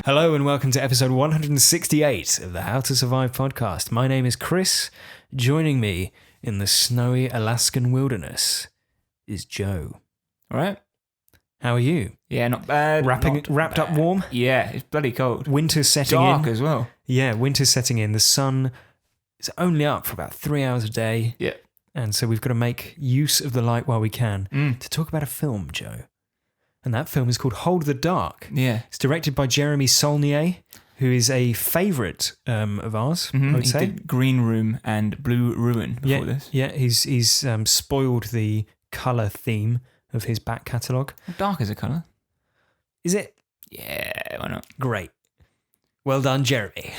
Hello and welcome to episode 168 of the How to Survive podcast. My name is Chris. Joining me in the snowy Alaskan wilderness is Joe. All right. How are you? Yeah, not bad. Wrapped up warm? Yeah, it's bloody cold. Winter's setting Dark in. as well. Yeah, winter's setting in. The sun is only up for about 3 hours a day. Yeah. And so we've got to make use of the light while we can to talk about a film, Joe. And that film is called Hold the Dark. Yeah. It's directed by Jeremy Saulnier, who is a favourite of ours, I would say. He did Green Room and Blue Ruin before this. Yeah, he's spoiled the colour theme of his back catalogue. Dark is a colour. Is it? Yeah, why not? Great. Well done, Jeremy.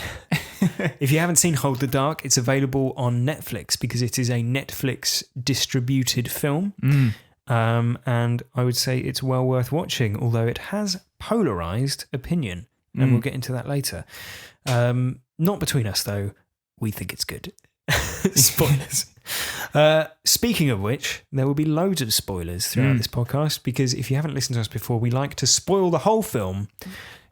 If you haven't seen Hold the Dark, it's available on Netflix because it is a Netflix distributed film. And I would say it's well worth watching, although it has polarised opinion. And we'll get into that later. Not between us, though. We think it's good. Spoilers. Speaking of which, there will be loads of spoilers throughout this podcast because if you haven't listened to us before, we like to spoil the whole film.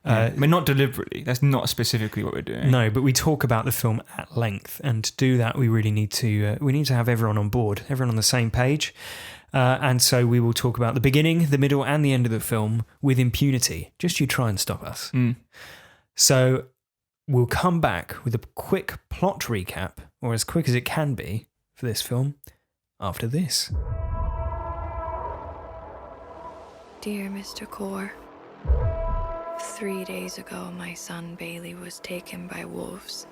I mean, not deliberately. That's not specifically what we're doing. No, but we talk about the film at length, and to do that, we really need to have everyone on board, everyone on the same page. And so we will talk about the beginning, the middle, and the end of the film with impunity. Just you try and stop us. So we'll come back with a quick plot recap, or as quick as it can be for this film, after this. Dear Mr. Core, 3 days ago my son Bailey was taken by wolves.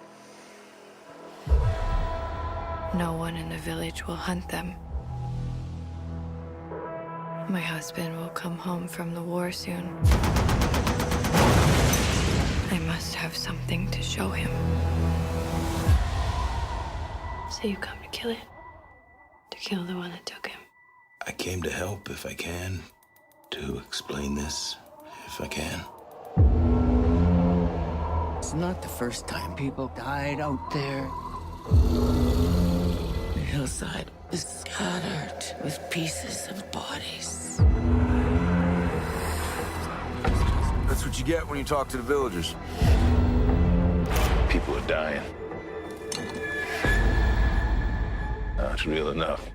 No one in the village will hunt them. My husband will come home from the war soon. I must have something to show him. So you come to kill it? To kill the one that took him? I came to help if I can, to explain this if I can. It's not the first time people died out there. The hillside is scattered with pieces of bodies. That's what you get when you talk to the villagers. People are dying. Now it's real enough.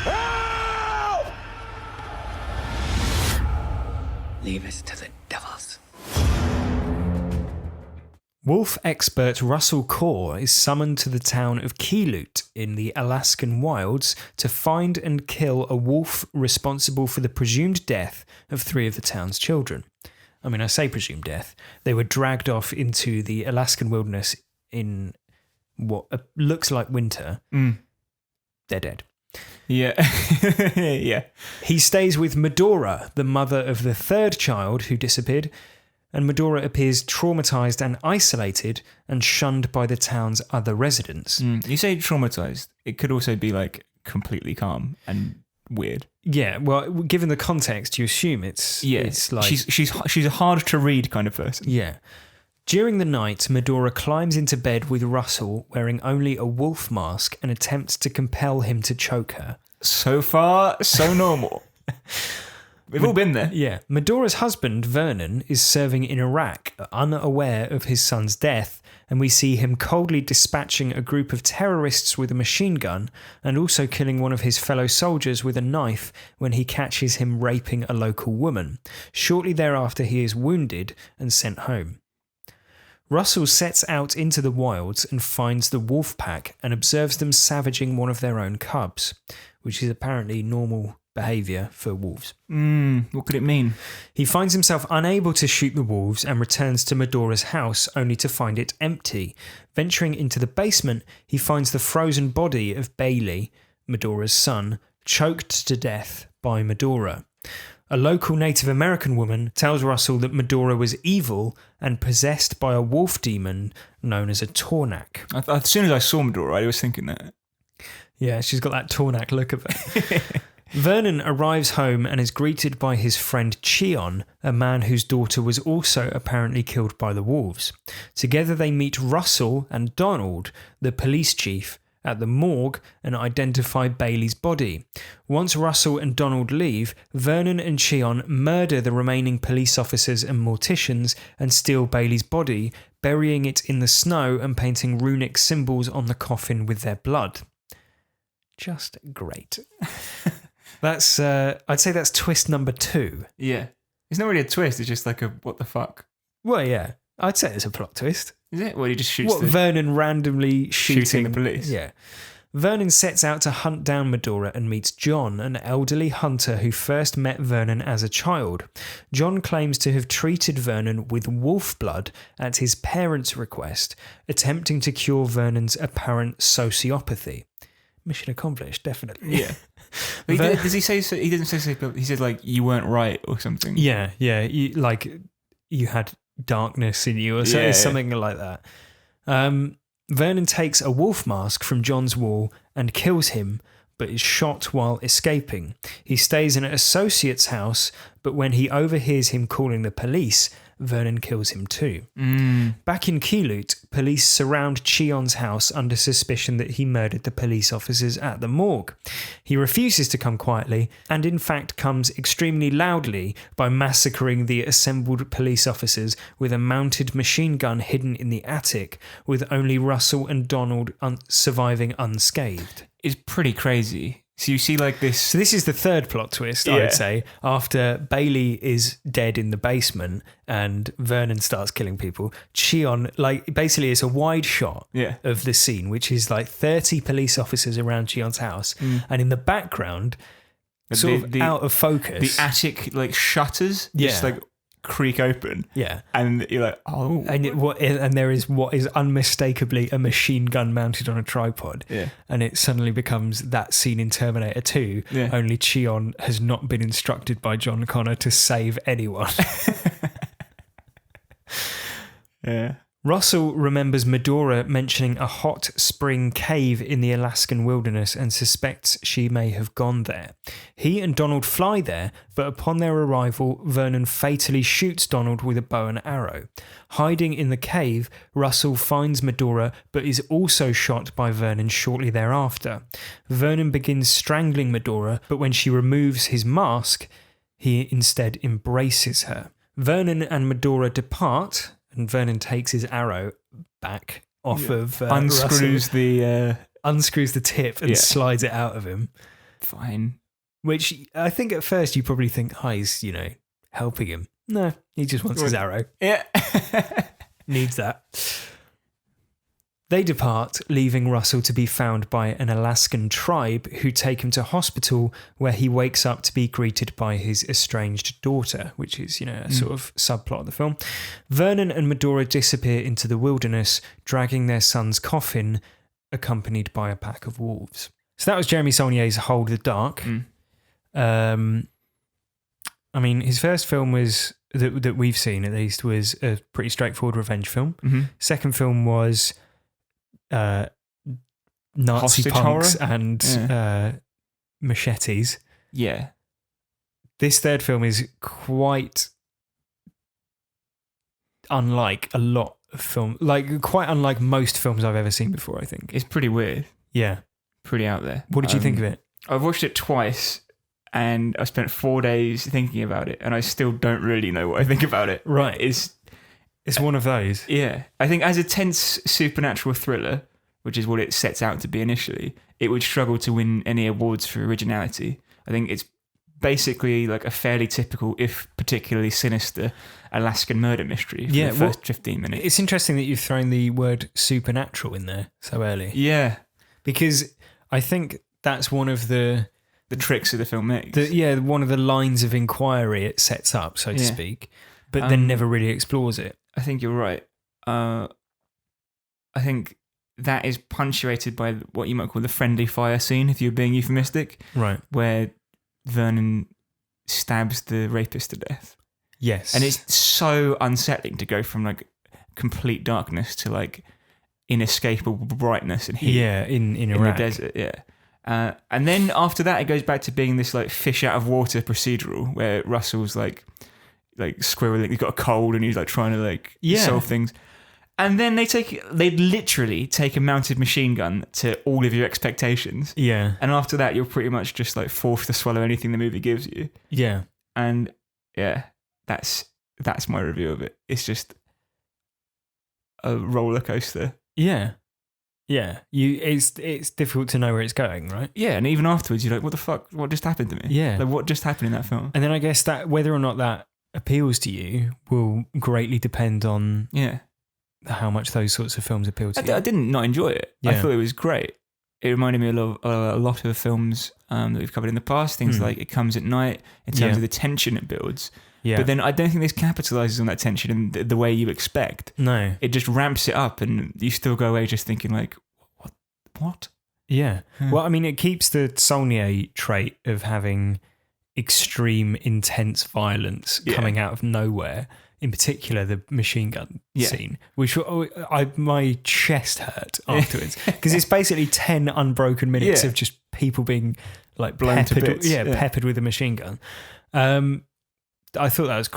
Help! Leave us to the devils. Wolf expert Russell Core is summoned to the town of Keelut in the Alaskan wilds to find and kill a wolf responsible for the presumed death of 3 of the town's children. I mean, I say presumed death. They were dragged off into the Alaskan wilderness in what looks like winter. They're dead. Yeah. Yeah. He stays with Medora, the mother of the 3rd child who disappeared, and Medora appears traumatised and isolated and shunned by the town's other residents. You say traumatised. It could also be like completely calm and weird. Yeah, well, given the context, you assume it's like she's a hard to read kind of person. Yeah. During the night, Medora climbs into bed with Russell wearing only a wolf mask and attempts to compel him to choke her. So far, so normal. We've all been there. Yeah. Medora's husband, Vernon, is serving in Iraq, unaware of his son's death, and we see him coldly dispatching a group of terrorists with a machine gun and also killing one of his fellow soldiers with a knife when he catches him raping a local woman. Shortly thereafter, he is wounded and sent home. Russell sets out into the wilds and finds the wolf pack and observes them savaging one of their own cubs, which is apparently normal behaviour for wolves. What could it mean? He finds himself unable to shoot the wolves and returns to Medora's house only to find it empty. Venturing into the basement, he finds the frozen body of Bailey, Medora's son, choked to death by Medora. A local Native American woman tells Russell that Medora was evil and possessed by a wolf demon known as a Tornak. As soon as I saw Medora, I was thinking that. Yeah, she's got that Tornak look of her. Vernon arrives home and is greeted by his friend Cheon, a man whose daughter was also apparently killed by the wolves. Together they meet Russell and Donald, the police chief, at the morgue and identify Bailey's body. Once Russell and Donald leave, Vernon and Cheon murder the remaining police officers and morticians and steal Bailey's body, burying it in the snow and painting runic symbols on the coffin with their blood. Just great. That's I'd say that's twist number 2. Yeah. It's not really a twist, it's just like a what the fuck. Well, yeah. I'd say it's a plot twist. Is it? Well, he just shoots Vernon randomly shooting the police. Yeah. Vernon sets out to hunt down Medora and meets John, an elderly hunter who first met Vernon as a child. John claims to have treated Vernon with wolf blood at his parents' request, attempting to cure Vernon's apparent sociopathy. Mission accomplished, definitely. Yeah. Does he say so? He didn't say so, but he said like you weren't right or something. Yeah. You had darkness in you or something like that. Vernon takes a wolf mask from John's wall and kills him, but is shot while escaping. He stays in an associate's house, but when he overhears him calling the police, Vernon kills him too. Back in Keelut, police surround Cheon's house under suspicion that he murdered the police officers at the morgue. He refuses to come quietly and in fact comes extremely loudly by massacring the assembled police officers with a mounted machine gun hidden in the attic, with only Russell and Donald surviving unscathed. It's pretty crazy. So you see like this... So this is the third plot twist, I would say, after Bailey is dead in the basement and Vernon starts killing people. Cheon, like, basically it's a wide shot of the scene, which is like 30 police officers around Cheon's house. And in the background, sort of out of focus... The attic, like, shutters just, like, creak open. Yeah. And you're like, oh. And there is what is unmistakably a machine gun mounted on a tripod. Yeah. And it suddenly becomes that scene in Terminator 2, only Cheon has not been instructed by John Connor to save anyone. Yeah. Russell remembers Medora mentioning a hot spring cave in the Alaskan wilderness and suspects she may have gone there. He and Donald fly there, but upon their arrival, Vernon fatally shoots Donald with a bow and arrow. Hiding in the cave, Russell finds Medora, but is also shot by Vernon shortly thereafter. Vernon begins strangling Medora, but when she removes his mask, he instead embraces her. Vernon and Medora depart, and Vernon takes his arrow back off of unscrews Russell, unscrews the tip and slides it out of him. Fine. Which I think at first you probably think, he's, helping him. No, he just wants his arrow. Yeah. Needs that. They depart, leaving Russell to be found by an Alaskan tribe who take him to hospital, where he wakes up to be greeted by his estranged daughter, which is, a sort of subplot of the film. Vernon and Medora disappear into the wilderness, dragging their son's coffin, accompanied by a pack of wolves. So that was Jeremy Saulnier's Hold the Dark. His first film was, that we've seen at least, was a pretty straightforward revenge film. Second film was... Nazi Hostage punks horror? and machetes. Yeah. This third film is quite unlike a lot of film, like quite unlike most films I've ever seen before, I think. It's pretty weird. Yeah. Pretty out there. What did you think of it? I've watched it twice and I spent 4 days thinking about it and I still don't really know what I think about it. Right. It's one of those. Yeah. I think as a tense supernatural thriller, which is what it sets out to be initially, it would struggle to win any awards for originality. I think it's basically like a fairly typical, if particularly sinister, Alaskan murder mystery for the first 15 minutes. It's interesting that you've thrown the word supernatural in there so early. Yeah. Because I think that's one of the tricks of the film makes. One of the lines of inquiry it sets up, so to speak, but then never really explores it. I think you're right. I think that is punctuated by what you might call the friendly fire scene, if you're being euphemistic. Right. Where Vernon stabs the rapist to death. Yes. And it's so unsettling to go from like complete darkness to like inescapable brightness and heat. Yeah, in Iraq. The desert, yeah. And then after that, it goes back to being this like fish out of water procedural where Russell's like squirreling, he's got a cold and he's like trying to solve things. And then they literally take a mounted machine gun to all of your expectations. Yeah. And after that, you're pretty much just like forced to swallow anything the movie gives you. Yeah. And yeah, that's my review of it. It's just a roller coaster. Yeah. Yeah. It's difficult to know where it's going, right? Yeah, and even afterwards, you're like, what the fuck? What just happened to me? Yeah. Like, what just happened in that film? And then I guess that whether or not that appeals to you will greatly depend on how much those sorts of films appeal to you. I didn't not enjoy it. I Yeah. thought it was great. It reminded me of a lot of films that we've covered in the past. Things like It Comes at Night, in terms of the tension it builds. Yeah. But then I don't think this capitalizes on that tension in the way you expect. No. It just ramps it up, and you still go away just thinking like, what? Yeah. Well, I mean, it keeps the Saulnier trait of having extreme, intense violence coming out of nowhere. In particular, the machine gun scene, which my chest hurt afterwards because it's basically 10 unbroken minutes of just people being like blown to peppered, bits. peppered with a machine gun. I thought that was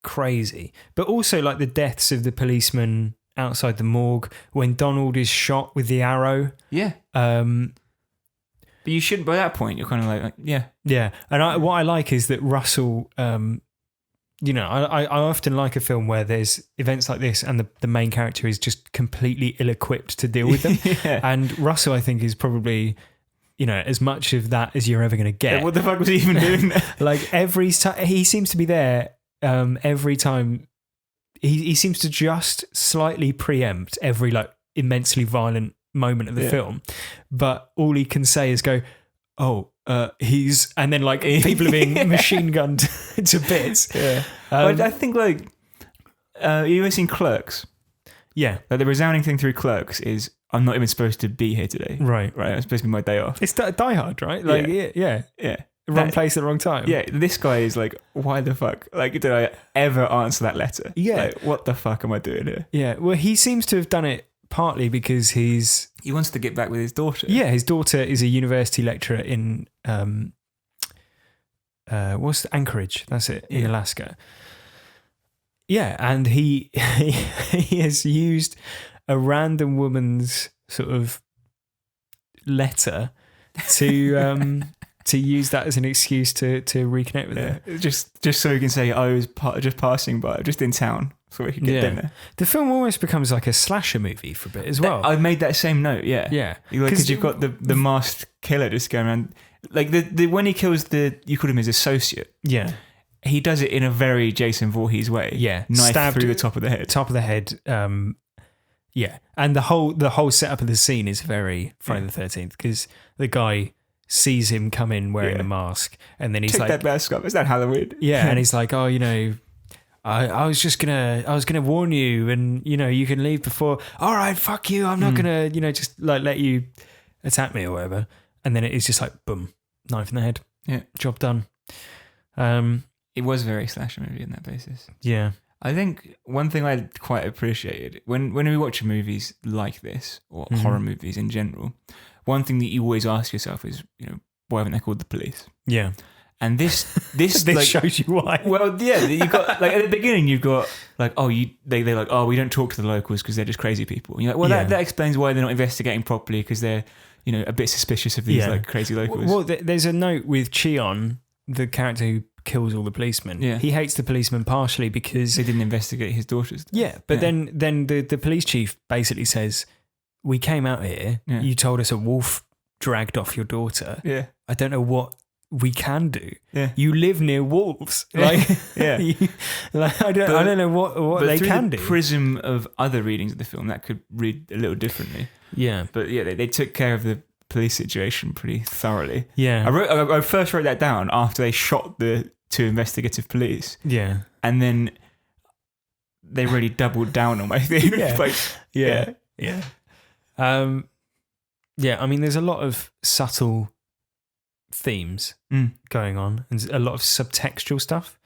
crazy, but also like the deaths of the policemen outside the morgue when Donald is shot with the arrow. Yeah. But you shouldn't. By that point, you're kind of like yeah. And what I like is that Russell. I often like a film where there's events like this and the main character is just completely ill-equipped to deal with them. And Russell, I think, is probably, as much of that as you're ever going to get. What the fuck was he even doing there? Like every time, he seems to be there every time. He seems to just slightly preempt every like immensely violent moment of the film. But all he can say is go, he's, and then like people are being machine gunned to bits. Yeah. I think like, you ever seen Clerks? Yeah. Like the resounding thing through Clerks is, I'm not even supposed to be here today. Right. I'm supposed to be my day off. It's Die Hard, right? Like, yeah. Wrong place at the wrong time. Yeah, this guy is like, why the fuck? Like, did I ever answer that letter? Yeah. Like, what the fuck am I doing here? Yeah. Well, he seems to have done it partly because he wants to get back with his daughter. Yeah, his daughter is a university lecturer in Anchorage? That's it, in Alaska. Yeah, and he has used a random woman's sort of letter to use that as an excuse to reconnect with her. Just so he can say I was just passing by, just in town, so we could get dinner. The film almost bemes like a slasher movie for a bit as well. I made that same note. Yeah. Because you've got the masked killer just going around. Like the when he kills you call him his associate. Yeah. He does it in a very Jason Voorhees way. Yeah. Knife Stabbed through the top of the head. Top of the head. Yeah. And the whole setup of the scene is very Friday the 13th because the guy sees him come in wearing the mask and then he's Take like, that mask off. Is that Halloween? Yeah. And he's like, I was gonna warn you and you can leave before. All right, fuck you. I'm not gonna, just like let you attack me or whatever. And then it is just like, boom, knife in the head. Yeah. Job done. It was a very slasher movie on that basis. Yeah. I think one thing I quite appreciated when we watch movies like this or horror movies in general, one thing that you always ask yourself is, why haven't they called the police? Yeah. And this this like, shows you why. Well, yeah, you got like at the beginning you've got like they're like, oh, we don't talk to the locals because they're just crazy people. And you're like, well, that explains why they're not investigating properly because they're a bit suspicious of these like crazy locals. Well, there's a note with Cheon, the character who kills all the policemen. Yeah. He hates the policemen partially because they didn't investigate his daughter's death. Yeah, but then the police chief basically says, we came out here, you told us a wolf dragged off your daughter. Yeah. I don't know what we can do. Yeah. You live near wolves. Like, yeah. I don't know what they can do. Through the prism of other readings of the film, that could read a little differently. Yeah. But yeah, they took care of the police situation pretty thoroughly. Yeah. I first wrote that down after they shot the two investigative police. Yeah. And then they really doubled down on my theory. Yeah. Yeah, I mean, there's a lot of subtle themes going on and a lot of subtextual stuff.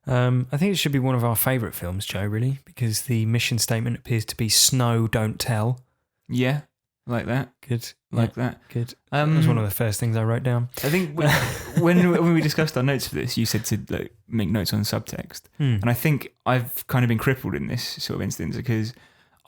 I think it should be one of our favourite films, Joe, really, because the mission statement appears to be snow, don't tell. Yeah, like that. Good. Like that. Good. That was one of the first things I wrote down. I think when we discussed our notes for this, you said to make notes on subtext. And I think I've kind of been crippled in this sort of instance because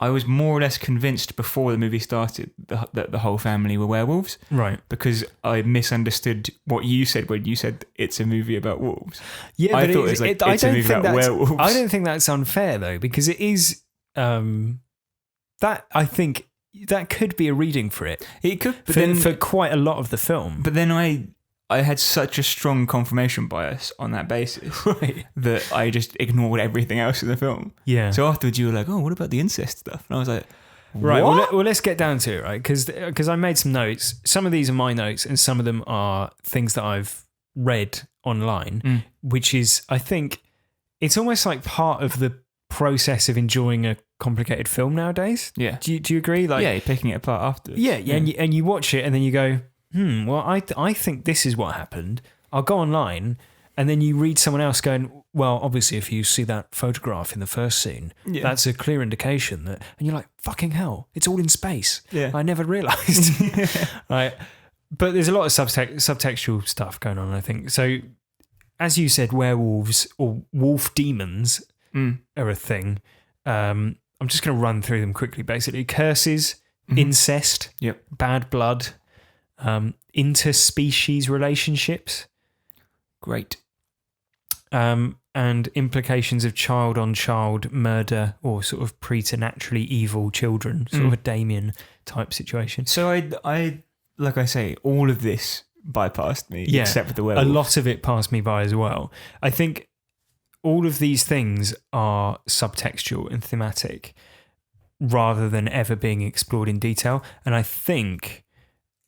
I was more or less convinced before the movie started that the whole family were werewolves. Right. Because I misunderstood what you said when you said it's a movie about wolves. Yeah, I but thought it was like it's a movie about werewolves. I don't think that's unfair though, because it is that I think that could be a reading for it. It could, but for quite a lot of the film. But then I had such a strong confirmation bias on that basis Right. that I just ignored everything else in the film. Yeah. So afterwards you were like, oh, what about the incest stuff? And I was like, Right. what? Well, let's get down to it, right? Because I made some notes. Some of these are my notes, and some of them are things that I've read online, which is, I think, it's almost like part of the process of enjoying a complicated film nowadays. Yeah. Do you agree? Like, yeah, you're picking it apart afterwards. Yeah. And you watch it, and then you go, well, I think this is what happened. I'll go online, and then you read someone else going, well, obviously, if you see that photograph in the first scene, that's a clear indication that, and you're like, fucking hell, it's all in space. Yeah. I never realised. Right. But there's a lot of subtextual stuff going on, I think. So, as you said, werewolves or wolf demons are a thing. I'm just going to run through them quickly, basically. Curses, incest, bad blood, interspecies relationships. Great. And implications of child-on-child murder or sort of preternaturally evil children, sort of a Damien type situation. So I like I say, all of this bypassed me except for the werewolf. A lot of it passed me by as well. I think all of these things are subtextual and thematic rather than ever being explored in detail. And I think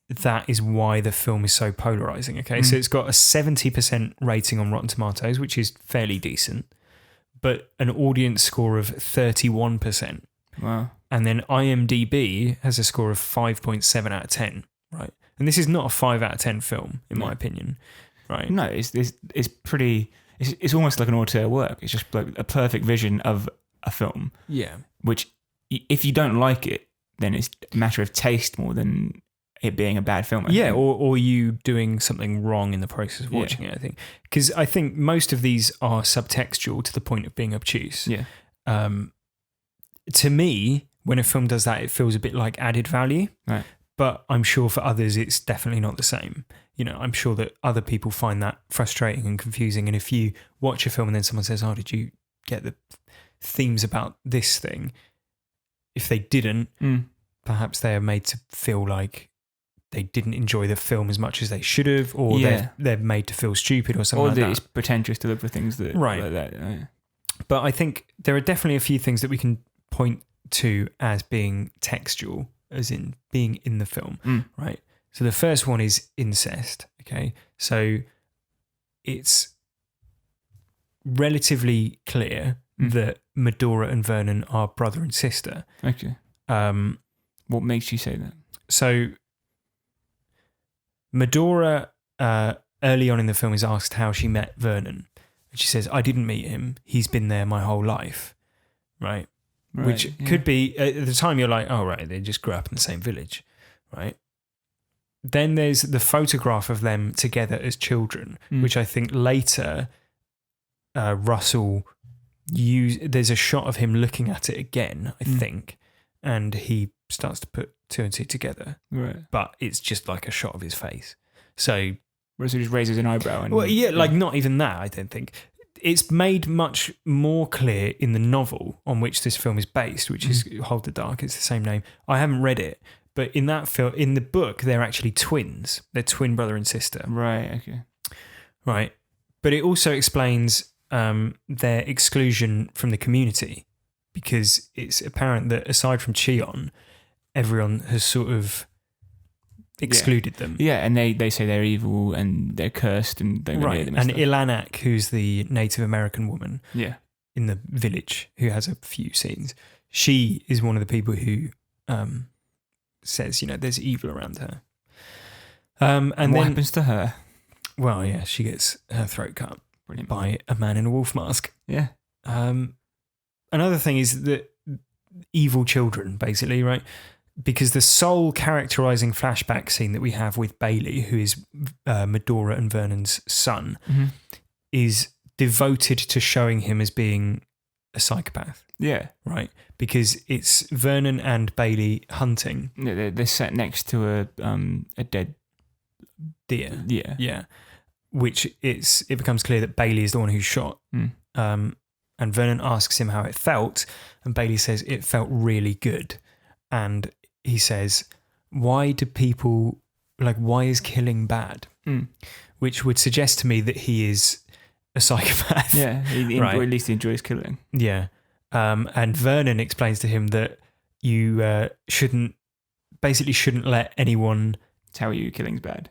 that is why the film is so polarizing. Okay, so it's got a 70% rating on Rotten Tomatoes, which is fairly decent, but an audience score of 31%. Wow. And then IMDb has a score of 5.7 out of 10, right? And this is not a 5 out of 10 film, in my opinion, right? No, it's pretty. It's almost like an auteur work. It's just like a perfect vision of a film. Yeah. Which, if you don't like it, then it's a matter of taste more than it being a bad film. I think. Or you doing something wrong in the process of watching it, I think. Because I think most of these are subtextual to the point of being obtuse. Yeah. To me, when a film does that, it feels a bit like added value. Right. But I'm sure for others, it's definitely not the same. You know, I'm sure that other people find that frustrating and confusing. And if you watch a film and then someone says, oh, did you get the themes about this thing? If they didn't, perhaps they are made to feel like they didn't enjoy the film as much as they should have, or they're made to feel stupid or something like that. Or it's pretentious to look for things that like that. Right. But I think there are definitely a few things that we can point to as being textual, as in being in the film, right? So the first one is incest, okay? So it's relatively clear that Medora and Vernon are brother and sister. Okay. What makes you say that? So Medora, early on in the film, is asked how she met Vernon. And she says, I didn't meet him. He's been there my whole life, right? Which could be, at the time you're like, oh, right, they just grew up in the same village, right? Then there's the photograph of them together as children, which I think later Russell there's a shot of him looking at it again, I think, and he starts to put two and two together. Right. But it's just like a shot of his face. So Russell just raises an eyebrow. And, like not even that, I don't think. It's made much more clear in the novel on which this film is based, which is Hold the Dark. It's the same name. I haven't read it, but in that film, in the book, they're actually twins. They're twin brother and sister. Right. Okay. Right. But it also explains their exclusion from the community, because it's apparent that aside from Cheon, everyone has sort of excluded them. Yeah, and they say they're evil and they're cursed and they're right. And Ilanak, who's the Native American woman in the village who has a few scenes, she is one of the people who says, there's evil around her. And what happens to her? Well, yeah, she gets her throat cut by a man in a wolf mask. Yeah. Another thing is that evil children, basically, right? Because the sole characterizing flashback scene that we have with Bailey, who is Medora and Vernon's son, is devoted to showing him as being a psychopath. Yeah. Right. because it's Vernon and Bailey hunting They're sat next to a dead deer. Yeah. Yeah. Which it becomes clear that Bailey is the one who's shot. And Vernon asks him how it felt, and Bailey says it felt really good. And he says, why is killing bad? Which would suggest to me that he is a psychopath. Yeah, Right. Or at least he enjoys killing. Yeah. And Vernon explains to him that you shouldn't let anyone Tell you killing's bad.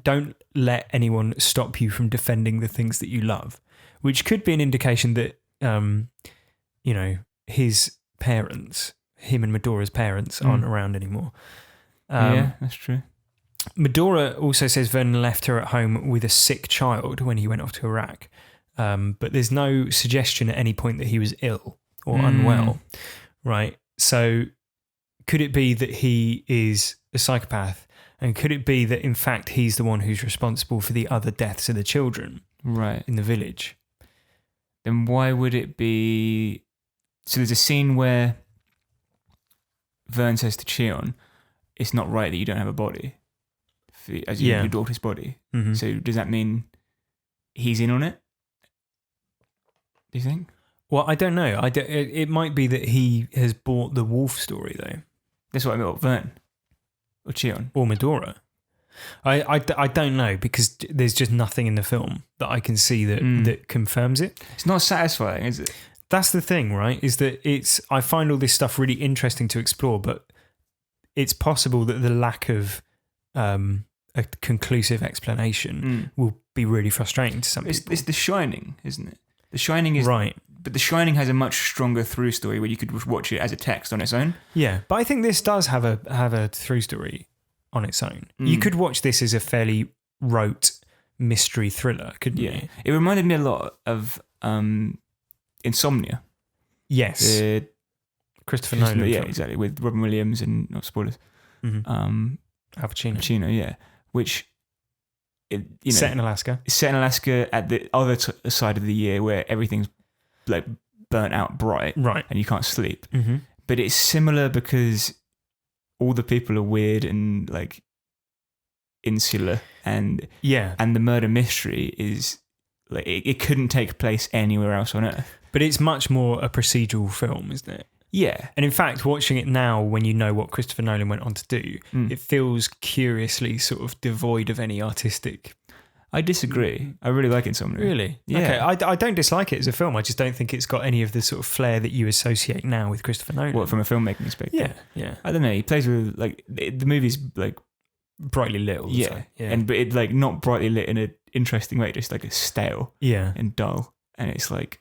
don't let anyone stop you from defending the things that you love, which could be an indication that, his parents, him and Medora's parents, aren't around anymore. Yeah, that's true. Medora also says Vernon left her at home with a sick child when he went off to Iraq. But there's no suggestion at any point that he was ill or unwell, right? So could it be that he is a psychopath? And could it be that, in fact, he's the one who's responsible for the other deaths of the children in the village? Then why would it be... So there's a scene where Vern says to Cheon, it's not right that you don't have a body, as your daughter's body. Mm-hmm. So does that mean he's in on it? Do you think? Well, I don't know. It might be that he has bought the wolf story, though. That's what I meant. Vern or Cheon or Medora. I don't know, because there's just nothing in the film that I can see that confirms it. It's not satisfying, is it? That's the thing, right? Is that I find all this stuff really interesting to explore, but it's possible that the lack of a conclusive explanation will be really frustrating to some people. It's The Shining, isn't it? The Shining is right, but The Shining has a much stronger through story where you could watch it as a text on its own. Yeah, but I think this does have a through story on its own. You could watch this as a fairly rote mystery thriller, couldn't you? It reminded me a lot of Insomnia. Yes, Christopher Nolan. Yeah, film. exactly, with Robin Williams and not spoilers. Mm-hmm. Al Pacino, yeah, which set in Alaska. Set in Alaska at the other side of the year where everything's like burnt out bright, right, and you can't sleep. Mm-hmm. But it's similar because all the people are weird and like insular, and the murder mystery is like it couldn't take place anywhere else on Earth. But it's much more a procedural film, isn't it? Yeah. And in fact, watching it now, when you know what Christopher Nolan went on to do, it feels curiously sort of devoid of any artistic. I disagree. I really like Insomnia. Really? Yeah. Okay. I don't dislike it as a film. I just don't think it's got any of the sort of flair that you associate now with Christopher Nolan. What, from a filmmaking perspective? Yeah. I don't know. He plays with like the movie's like brightly lit all the time. And but it like not brightly lit in an interesting way, just like it's stale. Yeah. And dull. And it's like,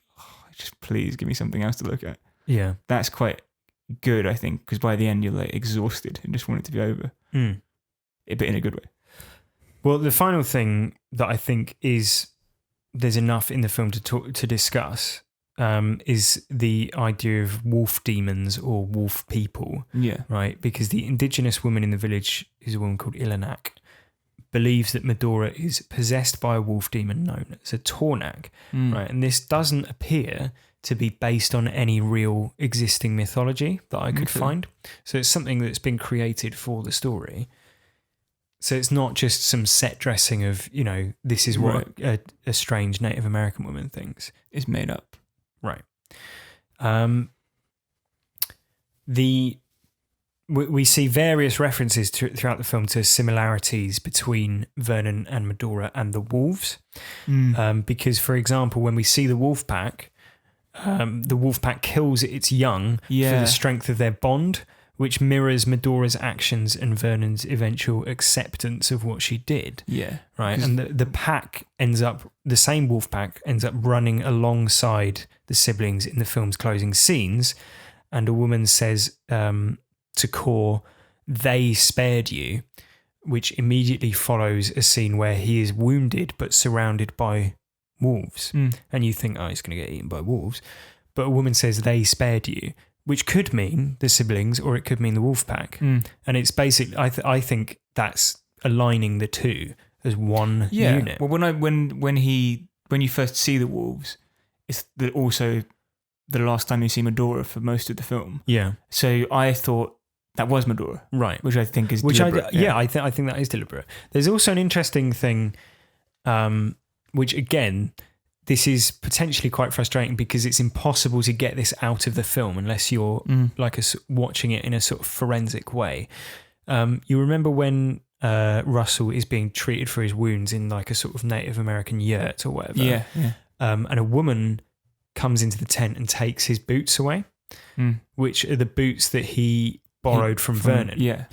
just please give me something else to look at. Yeah. That's quite good, I think, because by the end you're like exhausted and just want it to be over. But in a good way. Well, the final thing that I think is there's enough in the film to discuss is the idea of wolf demons or wolf people. Yeah. Right? Because the indigenous woman in the village, who's a woman called Ilanak, believes that Medora is possessed by a wolf demon known as a Tornag. Right? And this doesn't appear to be based on any real existing mythology that I could find. So it's something that's been created for the story. So it's not just some set dressing of, this is what a strange Native American woman thinks. It's made up. Right. We see various references throughout the film to similarities between Vernon and Medora and the wolves. Because, for example, when we see the wolf pack kills its young for the strength of their bond, which mirrors Medora's actions and Vernon's eventual acceptance of what she did. Yeah. Right. And the same wolf pack ends up running alongside the siblings in the film's closing scenes. And a woman says to Kor, "They spared you," which immediately follows a scene where he is wounded but surrounded by wolves. And you think, he's going to get eaten by wolves. But a woman says, "They spared you," which could mean the siblings or it could mean the wolf pack. And it's basically, I think that's aligning the two as one unit. Well, when you first see the wolves, it's also the last time you see Medora for most of the film. Yeah. So I thought that was Medora, Right. which I think is Which deliberate. I think that is deliberate. There's also an interesting thing, which again, this is potentially quite frustrating because it's impossible to get this out of the film unless you're like watching it in a sort of forensic way. You remember when Russell is being treated for his wounds in like a sort of Native American yurt or whatever. Yeah. And a woman comes into the tent and takes his boots away, which are the boots that he borrowed from Vernon. Yeah.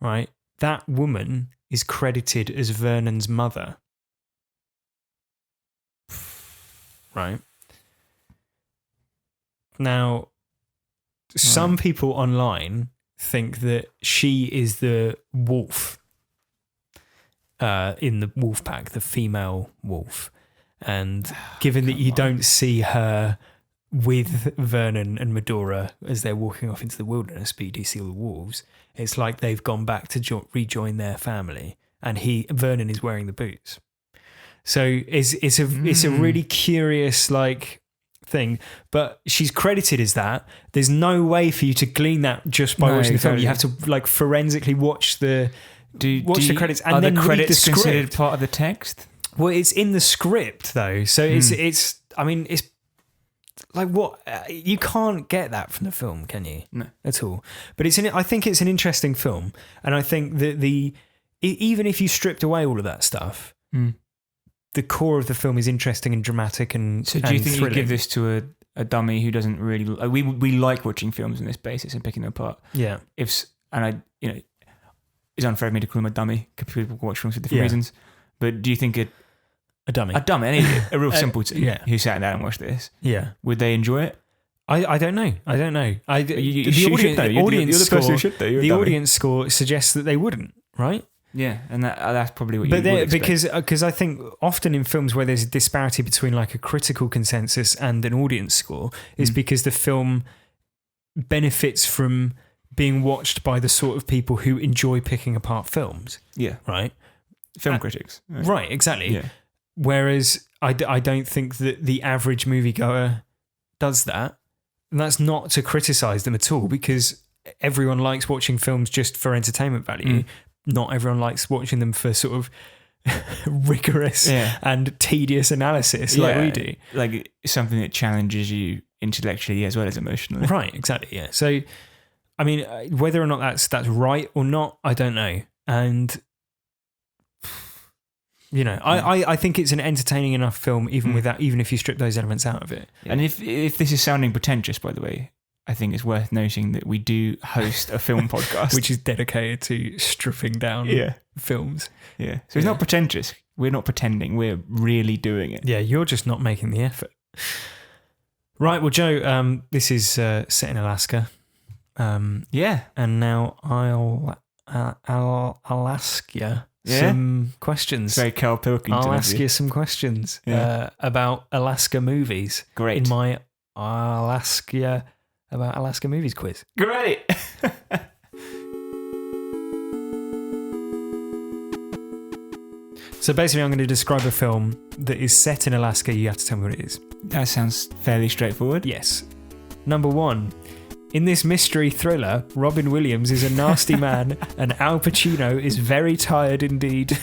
Right? That woman is credited as Vernon's mother. Right? Now, some people online think that she is the wolf in the wolf pack, the female wolf. And given that you don't see her with Vernon and Medora as they're walking off into the wilderness, but you do see all the wolves, it's like they've gone back to rejoin their family, and Vernon is wearing the boots. So it's a really curious like thing, but she's credited as that. There's no way for you to glean that just by watching the film. You have to like forensically watch the credits, and are then the credits read the script. considered part of the text? Well, it's in the script though, so it's. I mean, it's like what you can't get that from the film, can you? No, at all. But I think it's an interesting film, and I think that even if you stripped away all of that stuff, the core of the film is interesting and dramatic and. So do you think thrilling. you give this to a dummy who doesn't really? We like watching films on this basis and picking them apart. Yeah. It's unfair of me to call him a dummy because people watch films for different reasons. But do you think a dummy, a real simpleton who sat down and watched this, would they enjoy it? I don't know. The audience score suggests that they wouldn't, right? Yeah, and that's probably what you would expect. Because I think often in films where there's a disparity between like a critical consensus and an audience score is because the film benefits from being watched by the sort of people who enjoy picking apart films. Yeah. Right? Film critics. Right, exactly. Yeah. Whereas I don't think that the average moviegoer does that. And that's not to criticise them at all, because everyone likes watching films just for entertainment value. Not everyone likes watching them for sort of rigorous and tedious analysis like we do. Like something that challenges you intellectually as well as emotionally. Right, exactly, yeah. So, I mean, whether or not that's right or not, I don't know. And... I think it's an entertaining enough film, even if you strip those elements out of it. Yeah. And if this is sounding pretentious, by the way, I think it's worth noting that we do host a film podcast, which is dedicated to stripping down films. Yeah, so it's not pretentious. We're not pretending. We're really doing it. Yeah, you're just not making the effort. Right. Well, Joe, this is set in Alaska. And now I'll ask you. Some questions. Very Carl Pilkington. I'll ask you some questions about Alaska movies. Great. In my I'll ask you about Alaska movies quiz. Great. So basically, I'm going to describe a film that is set in Alaska. You have to tell me what it is. That sounds fairly straightforward. Yes. Number 1. In this mystery thriller, Robin Williams is a nasty man and Al Pacino is very tired indeed.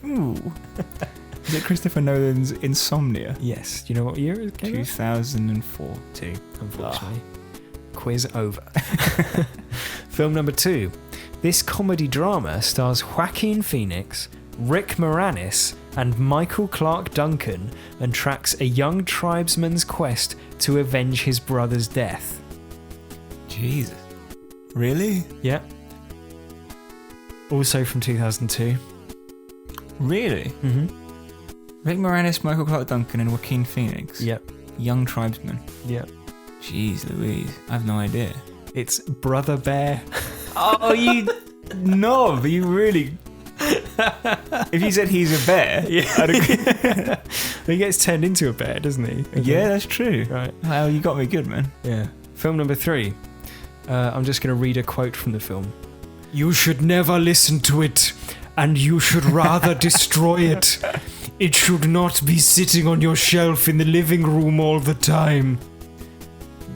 Ooh. Is it Christopher Nolan's Insomnia? Yes. Do you know what year it came out? 2004. Unfortunately. Quiz over. Film number 2. This comedy drama stars Joaquin Phoenix, Rick Moranis and Michael Clark Duncan and tracks a young tribesman's quest to avenge his brother's death. Jesus. Really? Yeah. Also from 2002. Really? Mm-hmm. Rick Moranis, Michael Clark Duncan and Joaquin Phoenix. Yep. Young tribesman. Yep. Jeez Louise. I have no idea. It's Brother Bear. Oh, you knob. You really... If you said he's a bear, I'd agree. He gets turned into a bear, doesn't he? Yeah, that's true. Right. Well, you got me good, man. Yeah. Film number 3. I'm just going to read a quote from the film. You should never listen to it, and you should rather destroy it. It should not be sitting on your shelf in the living room all the time.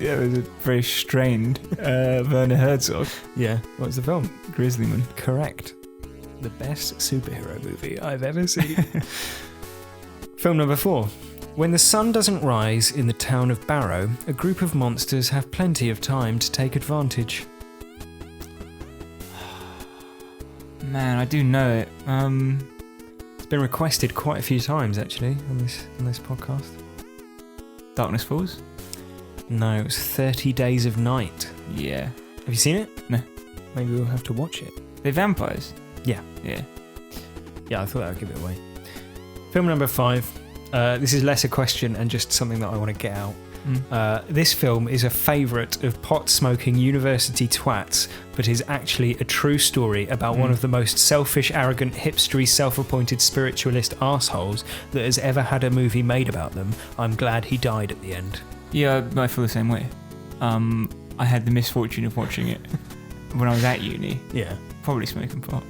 Yeah, it was a very strained Werner Herzog, Yeah. What was the film? Grizzlyman. Correct. The best superhero movie I've ever seen. Film number 4. When the sun doesn't rise in the town of Barrow, a group of monsters have plenty of time to take advantage. Man, I do know it. It's been requested quite a few times actually on this podcast. Darkness Falls? No, it was 30 Days of Night. Yeah. Have you seen it? No. Maybe we'll have to watch it. They're vampires? Yeah. Yeah. Yeah, I thought that would give it away. Film number 5. This is less a question and just something that I want to get out. This film is a favourite of pot-smoking university twats, but is actually a true story about one of the most selfish, arrogant, hipstery, self-appointed spiritualist arseholes that has ever had a movie made about them. I'm glad he died at the end. Yeah, I feel the same way. I had the misfortune of watching it when I was at uni, Yeah. probably smoking pot.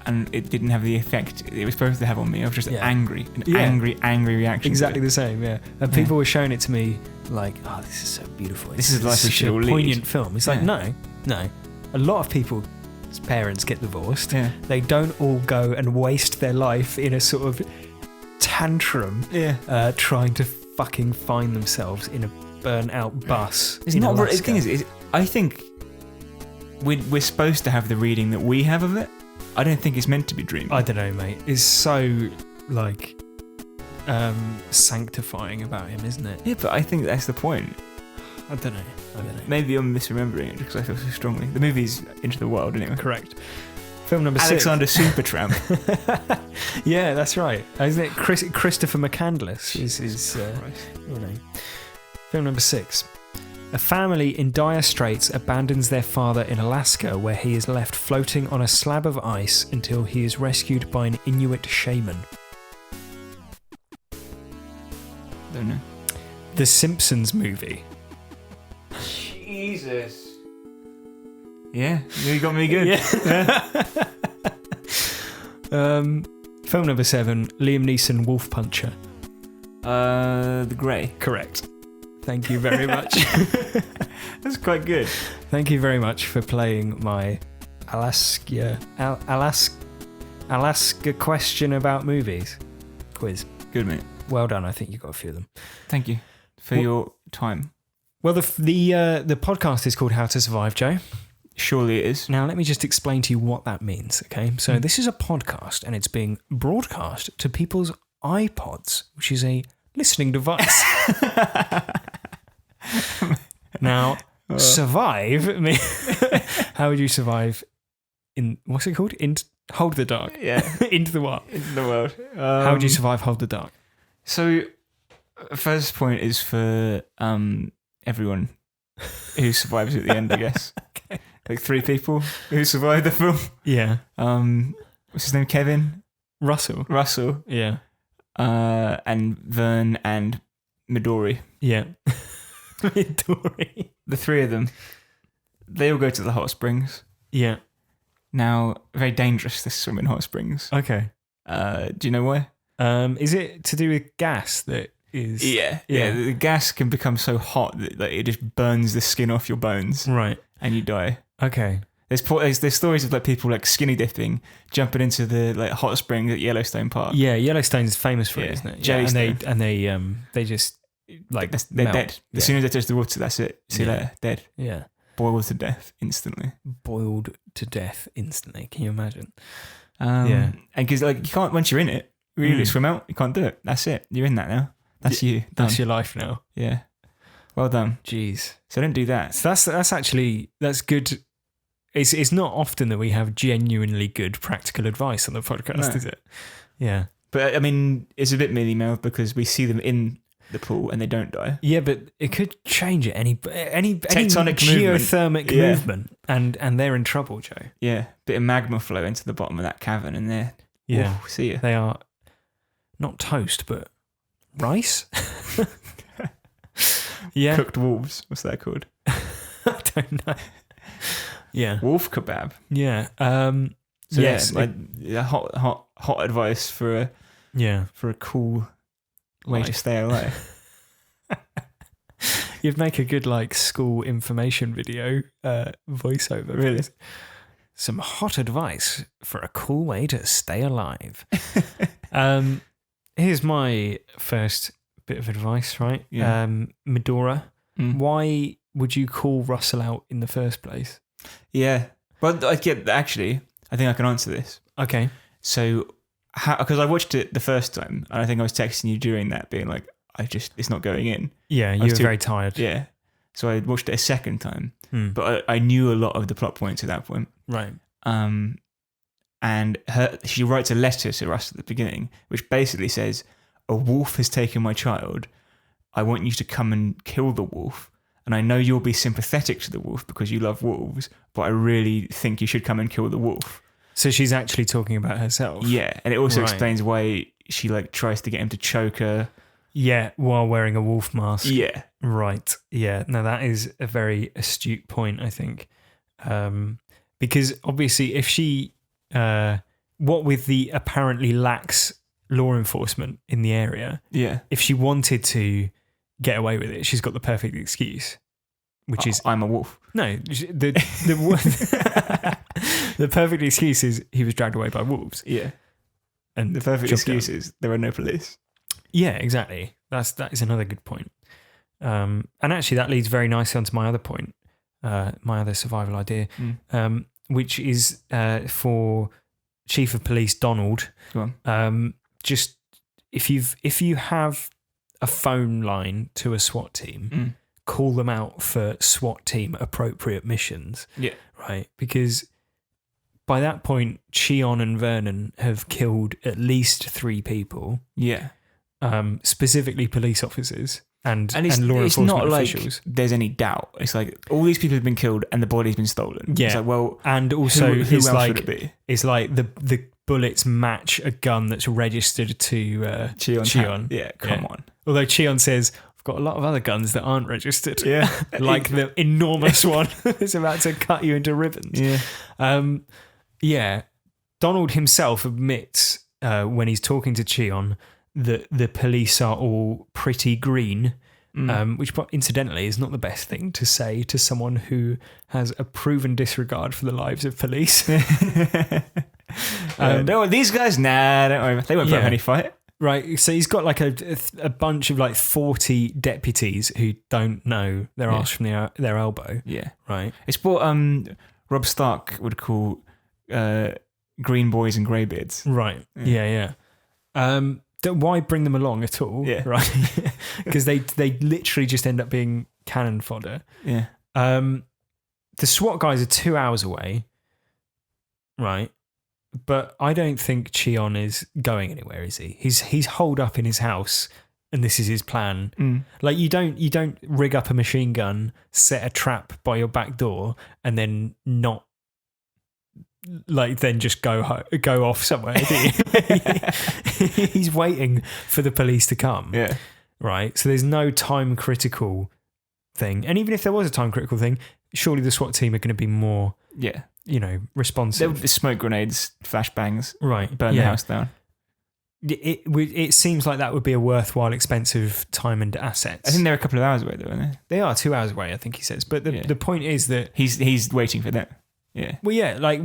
And it didn't have the effect it was supposed to have on me. I was just angry. Angry reaction. Exactly the same, yeah. And people were showing it to me like, oh, this is so beautiful. This is like such a a poignant film. It's like, Yeah. no. A lot of people's parents get divorced. Yeah. They don't all go and waste their life in a sort of tantrum trying to fucking find themselves in a burnt out bus. It's in not. Alaska. The thing is, I think we're supposed to have the reading that we have of it. I don't think it's meant to be dreamy. I don't know, mate. It's so like sanctifying about him, isn't it? Yeah, but I think that's the point. I don't know. Maybe I'm misremembering it because I feel so strongly. The movie's Into the Wild, anyway. Correct. Film number Alexander 6. Supertramp. Yeah, that's right. Isn't it Christopher McCandless is your name. Film number 6. A family in dire straits abandons their father in Alaska, where he is left floating on a slab of ice until he is rescued by an Inuit shaman. Don't know. The Simpsons movie. Jesus. Yeah, you got me good. Film number 7. Liam Neeson Wolf Puncher. The Grey. Correct. Thank you very much. That's quite good. Thank you very much for playing my Alaska question about movies quiz. Good, mate. Well done. I think you got a few of them. Thank you for your time. Well, the podcast is called How to Survive, Joe. Surely it is. Now, let me just explain to you what that means, okay? So this is a podcast and it's being broadcast to people's iPods, which is a listening device. Now, survive. How would you survive in, what's it called? Hold the Dark. Yeah. Into the what? Into the world. How would you survive Hold the Dark? So, first point is for everyone who survives at the end, I guess. Okay. Like 3 people who survived the film. Yeah. What's his name? Kevin? Russell. Yeah. And Vern and Midori. Yeah. Midori. The 3 of them, they all go to the hot springs. Yeah. Now, very dangerous to swim in hot springs. Okay. Do you know why? Is it to do with gas that is... Yeah. The gas can become so hot that it just burns the skin off your bones. Right. And you die. Okay. There's stories of like people like skinny dipping, jumping into the like hot springs at Yellowstone Park. Yeah, Yellowstone's famous for it, isn't it? Jellystone. And they just like they're melt. dead. As soon as they touch the water, that's it. See you later, dead. Yeah. Boiled to death instantly. Boiled to death instantly. Can you imagine? And because like you can't, once you're in it, really swim out, you can't do it. That's it. You're in that now. That's you. Done. That's your life now. Yeah. Well done. Jeez. So don't do that. So that's actually good. It's not often that we have genuinely good practical advice on the podcast, is it? Yeah. But I mean, it's a bit mealy-mouthed because we see them in the pool and they don't die. Yeah, but it could change at any Tectonic geothermic movement, and they're in trouble, Joe. Yeah, bit of magma flow into the bottom of that cavern, and they're see ya. They are not toast, but rice. Yeah, cooked wolves. What's that called? I don't know. Yeah, wolf kebab. Yeah. So yes, hot advice for a cool way to stay alive. You'd make a good like school information video voiceover. Really? Some hot advice for a cool way to stay alive. Here's my first bit of advice, right? Yeah. Medora. Why would you call Russell out in the first place? Yeah. Well, I think I can answer this. Okay. So, because I watched it the first time, and I think I was texting you during that, being like, it's not going in. Yeah, you were very tired. Yeah. So I watched it a second time, but I knew a lot of the plot points at that point. Right. And she writes a letter to Russ at the beginning, which basically says, "A wolf has taken my child. I want you to come and kill the wolf. And I know you'll be sympathetic to the wolf because you love wolves, but I really think you should come and kill the wolf." So she's actually talking about herself. Yeah, and it also explains why she like tries to get him to choke her. Yeah, while wearing a wolf mask. Yeah. Right. Yeah. Now that is a very astute point, I think. Because obviously if she, what with the apparently lax law enforcement in the area, if she wanted to get away with it, she's got the perfect excuse, which is... I'm a wolf. No, the perfect excuse is he was dragged away by wolves. Yeah. And the perfect excuse is there are no police. Yeah, exactly. That is another good point. And actually that leads very nicely onto my other point, my other survival idea, which is for Chief of Police Donald. Go on. Just if you have a phone line to a SWAT team, call them out for SWAT team appropriate missions. Yeah. Right? Because by that point, Cheon and Vernon have killed at least 3 people. Yeah. Specifically police officers and law it's enforcement not officials. Like there's any doubt. It's like all these people have been killed and the body's been stolen. Yeah. It's like, well, and also who else would it be? It's like the bullets match a gun that's registered to Cheon. Yeah, come on. Although Cheon says, I've got a lot of other guns that aren't registered. Yeah. Like the enormous one that's about to cut you into ribbons. Yeah. Yeah. Donald himself admits when he's talking to Cheon that the police are all pretty green, which incidentally is not the best thing to say to someone who has a proven disregard for the lives of police. No, these guys, nah, don't worry. They won't put up any fight. Right, so he's got like a bunch of like 40 deputies who don't know their arse from their elbow. Yeah. Right. It's what Rob Stark would call green boys and greybeards. Right. Yeah. Why bring them along at all? Yeah. Right. Because they literally just end up being cannon fodder. Yeah. The SWAT guys are 2 hours away. Right. But I don't think Cheon is going anywhere, is he? He's holed up in his house and this is his plan. Like you don't rig up a machine gun, set a trap by your back door and then not then just go off somewhere. He's waiting for the police to come. Yeah. Right. So there's no time critical thing. And even if there was a time critical thing, surely the SWAT team are going to be more, responsive. There would be smoke grenades, flashbangs, right? Burn the house down. It seems like that would be a worthwhile, expensive time and assets. I think they're a couple of hours away, though, aren't they? They are 2 hours away, I think he says. But the point is that he's waiting for them. Yeah. Well, yeah, like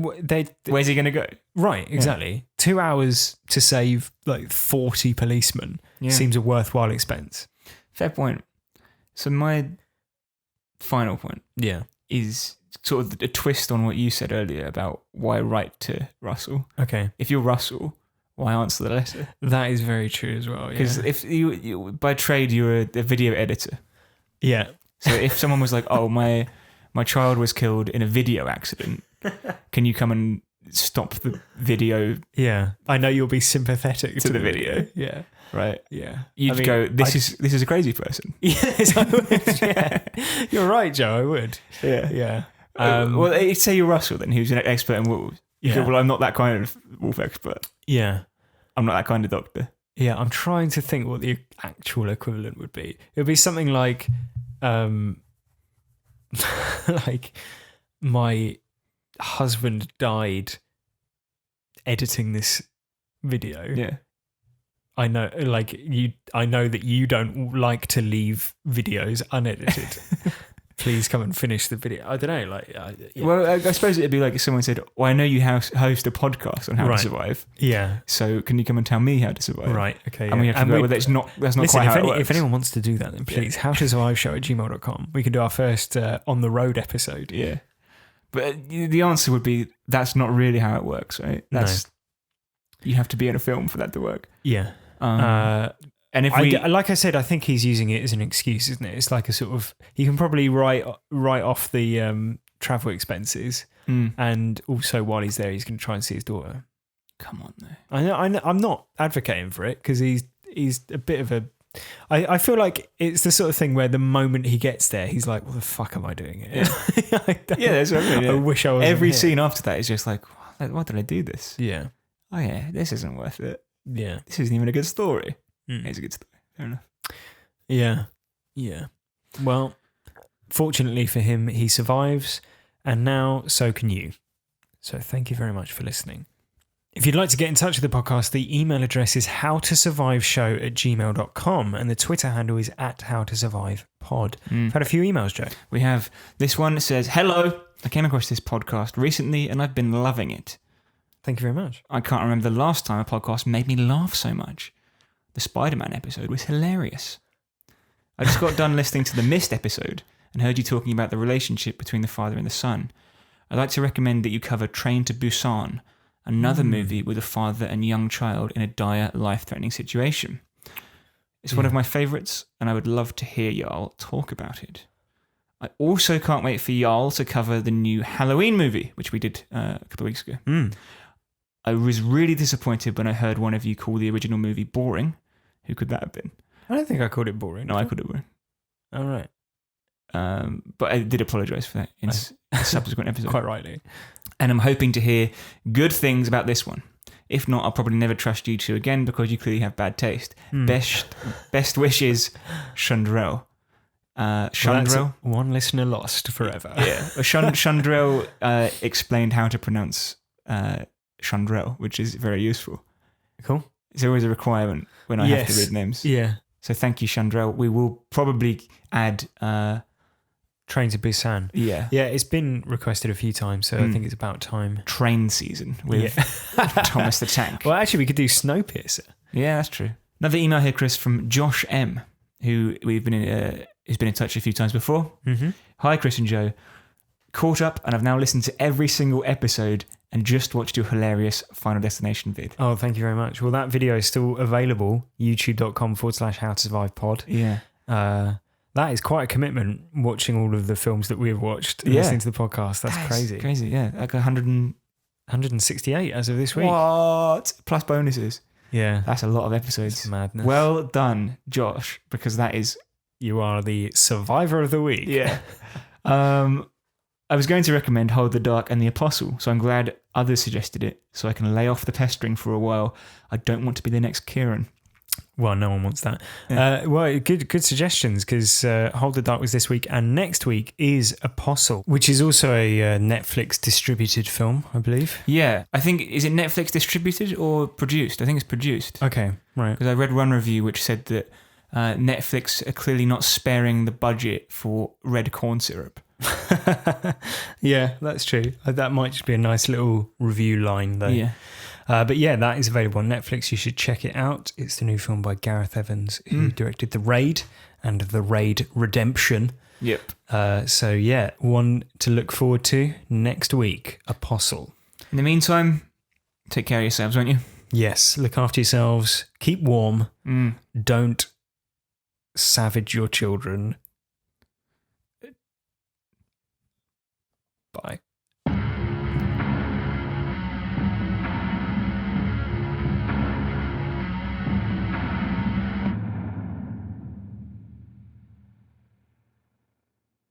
where's he going to go? Right, exactly. Yeah. 2 hours to save like 40 policemen seems a worthwhile expense. Fair point. So my final point, is sort of a twist on what you said earlier about why write to Russell. Okay. If you're Russell, why answer the letter? That is very true as well. Because if you by trade you're a video editor. Yeah. So if someone was like, "Oh, my child was killed in a video accident. Can you come and stop the video?" Yeah. I know you'll be sympathetic to the video. Yeah. Right. Yeah. You'd go, this is a crazy person. Yes, I would. Yeah. You're right, Joe. I would. Yeah. Yeah. Well, say you're Russell then, who's an expert in wolves. You go, well, I'm not that kind of wolf expert. Yeah. I'm not that kind of doctor. Yeah. I'm trying to think what the actual equivalent would be. It would be something like, like my husband died editing this video. Yeah. I know, like I know that you don't like to leave videos unedited. Please come and finish the video. I don't know, like. Yeah. Well, I suppose it'd be like if someone said, "Well, I know you host a podcast on how to survive. Yeah. So can you come and tell me how to survive?" Right. Okay. And we have to go. Well, that's not listen, quite how it works. If anyone wants to do that, then please HowToSurviveShow@gmail.com. We can do our first on the road episode. Yeah. But the answer would be that's not really how it works, right? You have to be in a film for that to work. Yeah. And if like I said, I think he's using it as an excuse, isn't it? It's like a sort of, he can probably write off the travel expenses, and also while he's there, he's going to try and see his daughter. Come on, though. I know. I'm not advocating for it because he's a bit of a. I feel like it's the sort of thing where the moment he gets there, he's like, "What the fuck am I doing here?" That's what I mean. I wish I was. Every scene after that is just like, "Why did I do this?" Yeah. Oh yeah, this isn't worth it. Yeah. This isn't even a good story. It's a good story. Fair enough. Yeah. Yeah. Well, fortunately for him, he survives, and now so can you. So thank you very much for listening. If you'd like to get in touch with the podcast, the email address is howtosurviveshow@gmail.com, and the Twitter handle is @howtosurvivepod. I've had a few emails, Joe. We have this one that says, "Hello, I came across this podcast recently and I've been loving it. Thank you very much. I can't remember the last time a podcast made me laugh so much. The Spider-Man episode was hilarious. I just got done listening to the Mist episode and heard you talking about the relationship between the father and the son. I'd like to recommend that you cover Train to Busan, another movie with a father and young child in a dire, life-threatening situation. It's one of my favourites, and I would love to hear y'all talk about it. I also can't wait for y'all to cover the new Halloween movie, which we did a couple of weeks ago. I was really disappointed when I heard one of you call the original movie boring. Who could that have been? I don't think I called it boring. No, I called it boring. All right. But I did apologise for that in a subsequent episode. Quite rightly. And I'm hoping to hear good things about this one. If not, I'll probably never trust you two again because you clearly have bad taste. Best wishes, Chandrell. Chandrell? Well, one listener lost forever. Yeah. Chandrell explained how to pronounce Chandrell, which is very useful. Cool. It's always a requirement when I have to read names. Yeah. So thank you, Chandrell. We will probably add Train to Busan. Yeah. Yeah, it's been requested a few times, so I think it's about time. Train season with Thomas the Tank. Well, actually, we could do Snowpiercer. Yeah, that's true. Another email here, Chris, from Josh M, who we've been in, has been in touch a few times before. Mm-hmm. Hi, Chris and Joe. Caught up, and I've now listened to every single episode and just watched your hilarious Final Destination vid. Oh, thank you very much. Well, that video is still available, youtube.com/howtosurvivepod. Yeah. That is quite a commitment, watching all of the films that we've watched and listening to the podcast. That's crazy. Crazy, yeah. Like 168 as of this week. What? Plus bonuses. Yeah. That's a lot of episodes. It's madness. Well done, Josh, because that is... You are the survivor of the week. Yeah. I was going to recommend Hold the Dark and The Apostle, so I'm glad others suggested it, so I can lay off the pestering for a while. I don't want to be the next Kieran. Well, no one wants that. Yeah. Well, good suggestions, because Hold the Dark was this week, and next week is Apostle, which is also a Netflix distributed film, I believe. Yeah, I think, is it Netflix distributed or produced? I think it's produced. Okay, right. Because I read one review which said that Netflix are clearly not sparing the budget for red corn syrup. Yeah, that's true. That might just be a nice little review line, though. Yeah. But yeah, that is available on Netflix. You should check it out. It's the new film by Gareth Evans, who directed The Raid and The Raid Redemption. Yep. So yeah, one to look forward to next week, Apostle. In the meantime, take care of yourselves, won't you? Yes, look after yourselves. Keep warm. Don't savage your children. Bye.